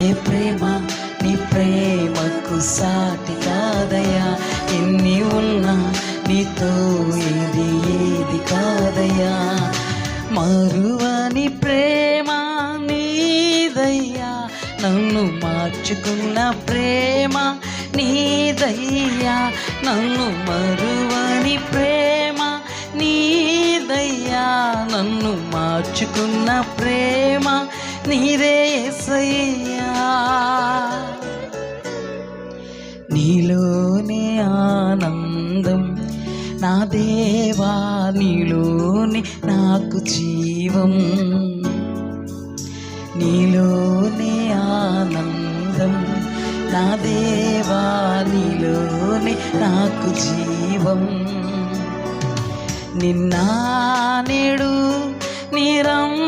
ఏ ప్రేమ నీ ప్రేమకు సాటి కాదయ్యా. ఎన్ని ఉన్నా నీతో ఏది కాదయ్యా. మరువని ప్రేమ నీదయ్యా. నన్ను మార్చుకున్న ప్రేమ నీదయ్యా. నన్ను మరువని ప్రేమ నీదయ్యా. నన్ను మార్చుకున్న ప్రేమ నీదే యేసయ్యా. నీలోనే ఆనందం నా దేవా, నీలోనే నాకు జీవం. నీలోనే ఆనందం నా దేవా, నీలోనే నాకు జీవం. నిన్న నేడు నిరంతరం